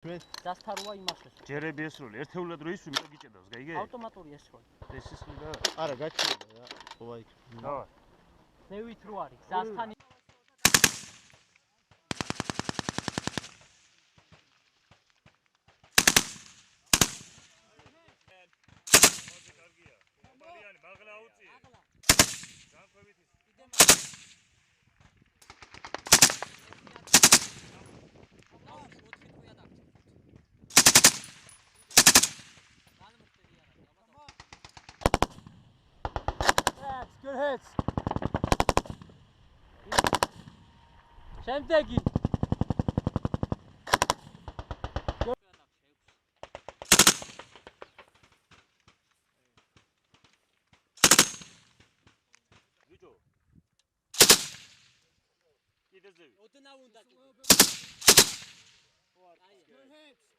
დასთაროა იმაშეს. ჯერები ესროლი, ერთეულად რო ისვი, მე გიჭედავს, გაიგე? ავტომატური ესროლი. ეს ისვი და არა, გაჩნდა რა. ო აი. დავარ. ნევით რო არის, გზასთან Good hits. შემდეგი. ვიჯო. კიდე ზევი. ოდნავ უნდა კიდე. ხო არ. Good hits.